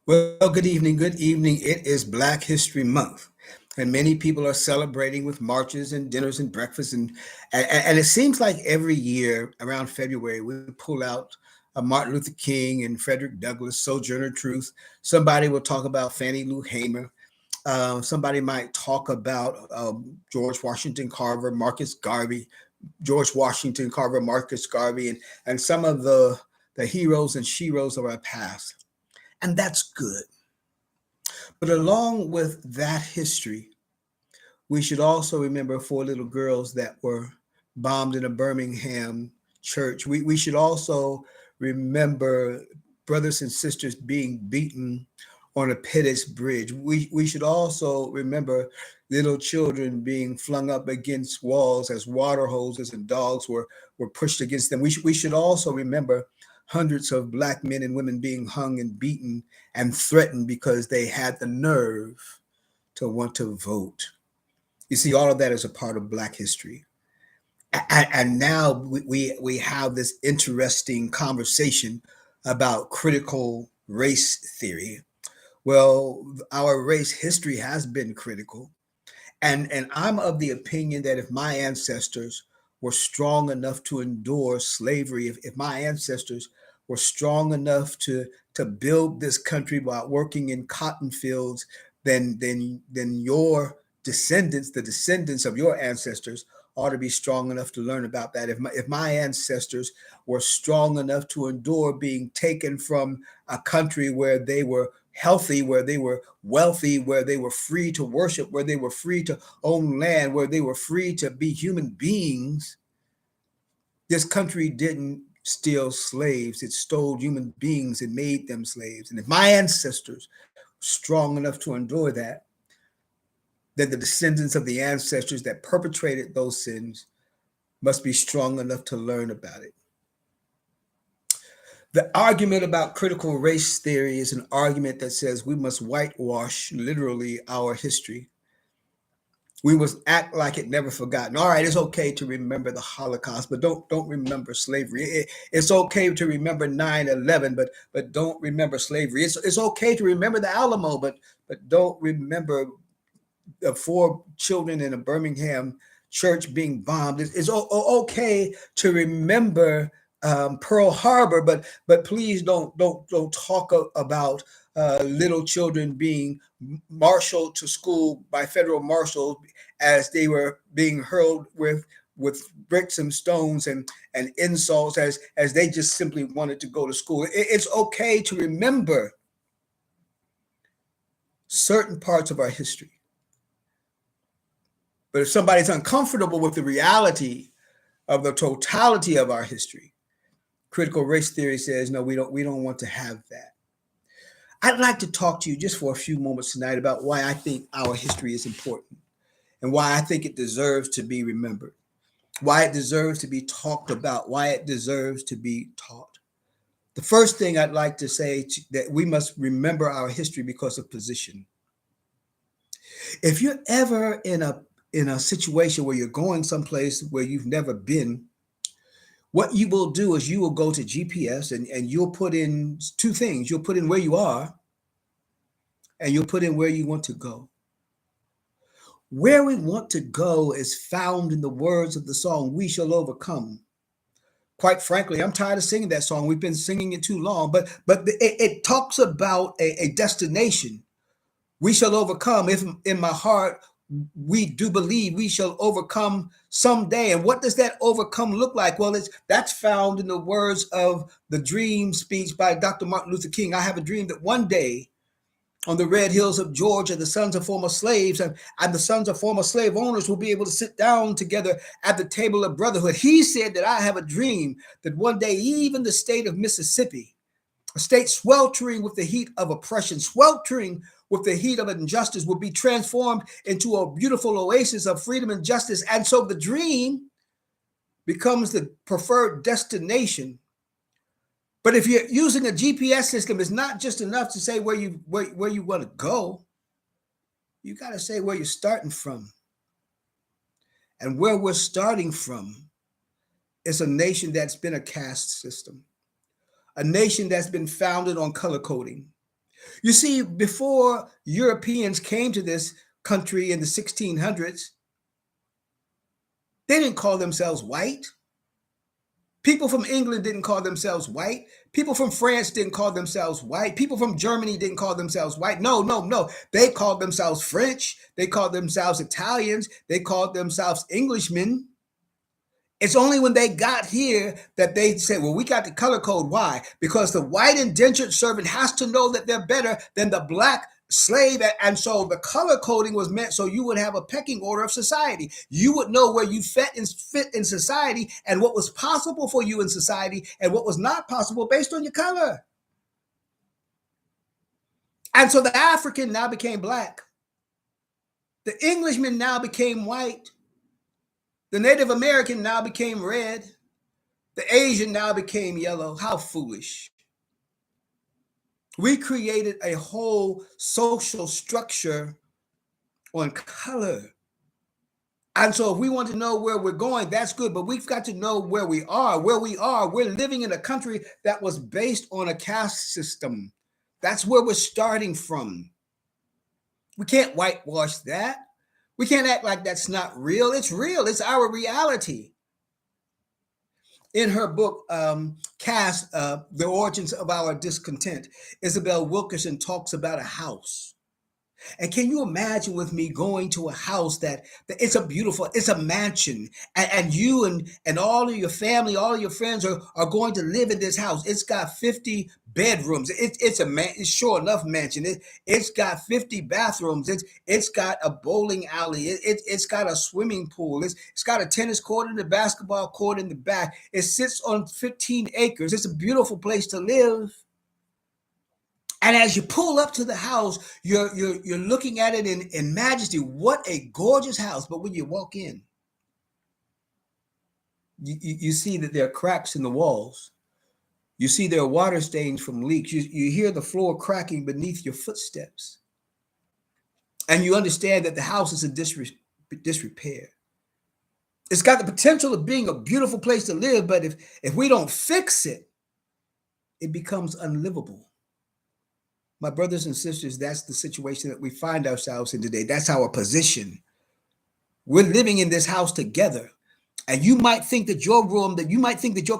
Well, good evening. Good evening. It is Black History Month, and many people are celebrating with marches and dinners and breakfasts. And it seems like every year around February, we pull out Martin Luther King and Frederick Douglass, Sojourner Truth. Somebody will talk about Fannie Lou Hamer. Somebody might talk about George Washington Carver, Marcus Garvey, George Washington Carver, Marcus Garvey, and some of the heroes and sheroes of our past. And that's good. But along with that history, we should also remember four little girls that were bombed in a Birmingham church. We should also remember brothers and sisters being beaten on a Pettus Bridge. We should also remember little children being flung up against walls as water hoses and dogs were pushed against them. We should also remember hundreds of black men and women being hung and beaten and threatened because they had the nerve to want to vote. You see, all of that is a part of Black history. And now we have this interesting conversation about critical race theory. Well, our race history has been critical. And I'm of the opinion that if my ancestors were strong enough to endure slavery, if my ancestors were strong enough to build this country while working in cotton fields, then your descendants, the descendants of your ancestors, ought to be strong enough to learn about that. If my ancestors were strong enough to endure being taken from a country where they were healthy, where they were wealthy, where they were free to worship, where they were free to own land, where they were free to be human beings, this country didn't steal slaves. It stole human beings and made them slaves. And if my ancestors were strong enough to endure that, then the descendants of the ancestors that perpetrated those sins must be strong enough to learn about it. The argument about critical race theory is an argument that says we must whitewash literally our history. We must act like it never forgotten. All right, it's okay to remember the Holocaust, but don't remember slavery. It's okay to remember 9/11, but don't remember slavery. It's okay to remember the Alamo, but don't remember the four children in a Birmingham church being bombed. It's okay to remember Pearl Harbor, but please don't talk about little children being marshaled to school by federal marshals as they were being hurled with bricks and stones and insults as they just simply wanted to go to school. It's okay to remember certain parts of our history. But if somebody's uncomfortable with the reality of the totality of our history, critical race theory says no, we don't want to have that. I'd like to talk to you just for a few moments tonight about why I think our history is important and why I think it deserves to be remembered, why it deserves to be talked about, why it deserves to be taught. The first thing I'd like to say that we must remember our history because of position. If you're ever in a situation where you're going someplace where you've never been, what you will do is you will go to GPS and you'll put in two things. You'll put in where you are and you'll put in where you want to go. Where we want to go is found in the words of the song, We Shall Overcome. Quite frankly, I'm tired of singing that song. We've been singing it too long, but it talks about a destination. We shall overcome. If in my heart we do believe we shall overcome someday. And what does that overcome look like? Well, that's found in the words of the dream speech by Dr. Martin Luther King. I have a dream that one day on the red hills of Georgia, the sons of former slaves and the sons of former slave owners will be able to sit down together at the table of brotherhood. He said that I have a dream that one day even the state of Mississippi, a state sweltering with the heat of oppression, sweltering with the heat of injustice, will be transformed into a beautiful oasis of freedom and justice. And so the dream becomes the preferred destination. But if you're using a GPS system, it's not just enough to say where you want to go. You got to say where you're starting from. And where we're starting from is a nation that's been a caste system, a nation that's been founded on color coding, You see, before Europeans came to this country in the 1600s, they didn't call themselves white. People from England didn't call themselves white. People from France didn't call themselves white. People from Germany didn't call themselves white. No, no, no. They called themselves French. They called themselves Italians. They called themselves Englishmen. It's only when they got here that they said, well, we got the color code. Why? Because the white indentured servant has to know that they're better than the black slave. And so the color coding was meant so you would have a pecking order of society. You would know where you fit in society and what was possible for you in society and what was not possible based on your color. And so the African now became black. The Englishman now became white. The Native American now became red. The Asian now became yellow. How foolish. We created a whole social structure on color. And so if we want to know where we're going, that's good. But we've got to know where we are. Where we are, we're living in a country that was based on a caste system. That's where we're starting from. We can't whitewash that. We can't act like that's not real. It's real. It's our reality. In her book, Caste, The Origins of Our Discontent, Isabel Wilkerson talks about a house. And can you imagine with me going to a house that it's a mansion, and you and all of your family, all of your friends are going to live in this house. It's got 50 bedrooms. It's sure enough mansion. It's got 50 bathrooms. It's got a bowling alley. It's got a swimming pool. It's got a tennis court and a basketball court in the back. It sits on 15 acres. It's a beautiful place to live. And as you pull up to the house, you're looking at it in majesty. What a gorgeous house. But when you walk in, you see that there are cracks in the walls. You see there are water stains from leaks. You hear the floor cracking beneath your footsteps. And you understand that the house is in disrepair. It's got the potential of being a beautiful place to live, but if we don't fix it, it becomes unlivable. My brothers and sisters, that's the situation that we find ourselves in today. That's our position. We're living in this house together. And you might think that your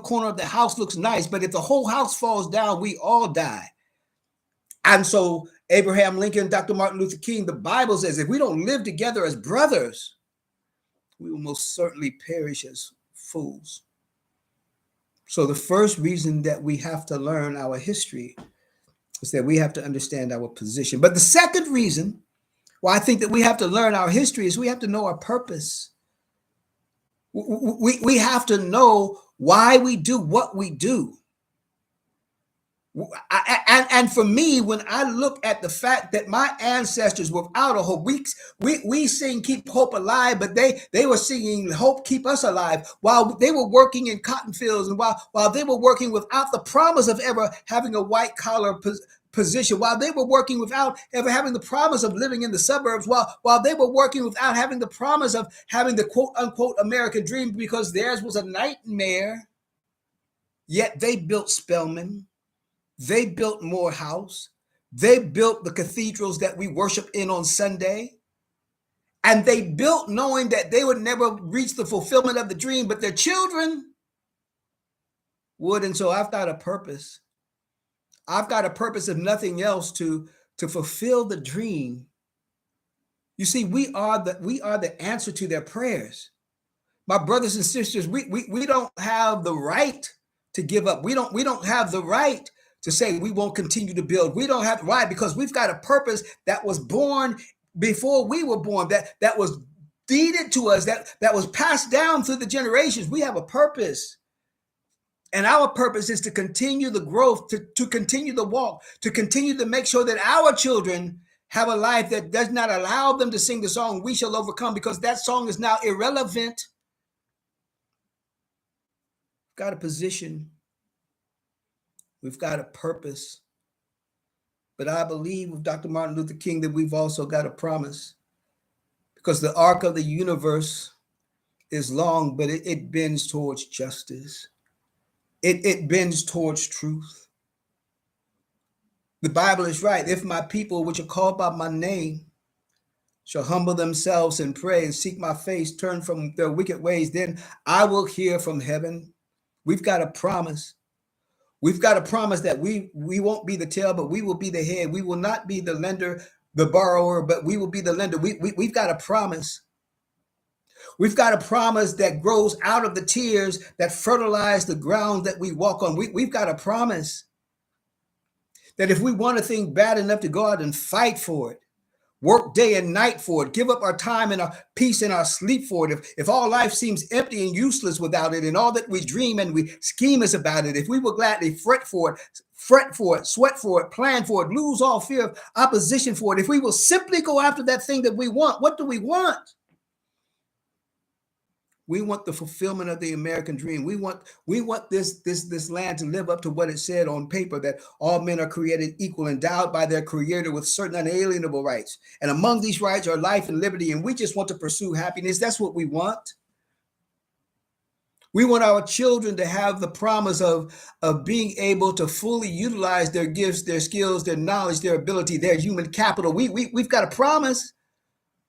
corner of the house looks nice, but if the whole house falls down, we all die. And so Abraham Lincoln, Dr. Martin Luther King, the Bible says if we don't live together as brothers, we will most certainly perish as fools. So the first reason that we have to learn our history is that we have to understand our position. But the second reason why I think that we have to learn our history is we have to know our purpose. We have to know why we do what we do. And for me, when I look at the fact that my ancestors without a hope, we sing "Keep Hope Alive," but they were singing "Hope Keep Us Alive" while they were working in cotton fields, and while they were working without the promise of ever having a white collar position, while they were working without ever having the promise of living in the suburbs, while they were working without having the promise of having the quote unquote American dream, because theirs was a nightmare. Yet they built Spelman. They built Morehouse. They built the cathedrals that we worship in on Sunday. And they built knowing that they would never reach the fulfillment of the dream, but their children would. And so I've got a purpose. I've got a purpose, if nothing else, to fulfill the dream. You see, we are the answer to their prayers. My brothers and sisters, we don't have the right to give up. We don't have the right to say we won't continue to build. We don't have why, because we've got a purpose that was born before we were born, that was deeded to us, that was passed down through the generations. We have a purpose. And our purpose is to continue the growth, to continue the walk, to continue to make sure that our children have a life that does not allow them to sing the song, "We Shall Overcome," because that song is now irrelevant. Got a position. We've got a purpose. But I believe with Dr. Martin Luther King that we've also got a promise, because the arc of the universe is long, but it bends towards justice. It bends towards truth. The Bible is right. If my people, which are called by my name, shall humble themselves and pray and seek my face, turn from their wicked ways, then I will hear from heaven. We've got a promise. We've got a promise that we won't be the tail, but we will be the head. We will not be the lender, the borrower, but we will be the lender. We've got a promise. We've got a promise that grows out of the tears that fertilize the ground that we walk on. We've got a promise that if we want a thing bad enough to go out and fight for it, work day and night for it, give up our time and our peace and our sleep for it, if all life seems empty and useless without it, and all that we dream and we scheme is about it, if we will gladly fret for it, sweat for it, plan for it, lose all fear of opposition for it, if we will simply go after that thing that we want, what do we want? We want the fulfillment of the American dream. We want this land to live up to what it said on paper, that all men are created equal, endowed by their creator with certain unalienable rights. And among these rights are life and liberty. And we just want to pursue happiness. That's what we want. We want our children to have the promise of being able to fully utilize their gifts, their skills, their knowledge, their ability, their human capital. We've got a promise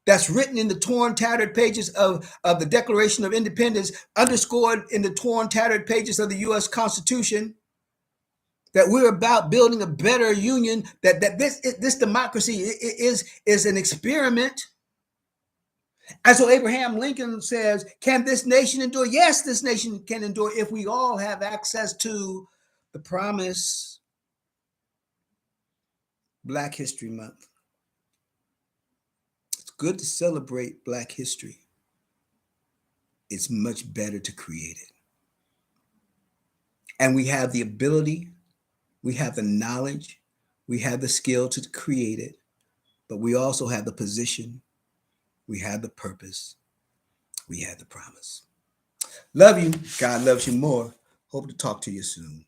that's written in the torn, tattered pages of the Declaration of Independence, underscored in the torn, tattered pages of the U.S. Constitution, that we're about building a better union, that this democracy is an experiment. And so Abraham Lincoln says, can this nation endure? Yes, this nation can endure if we all have access to the promise. Black History Month. Good to celebrate Black history. It's much better to create it. And we have the ability, we have the knowledge, we have the skill to create it, but we also have the position, we have the purpose, we have the promise. Love you. God loves you more. Hope to talk to you soon.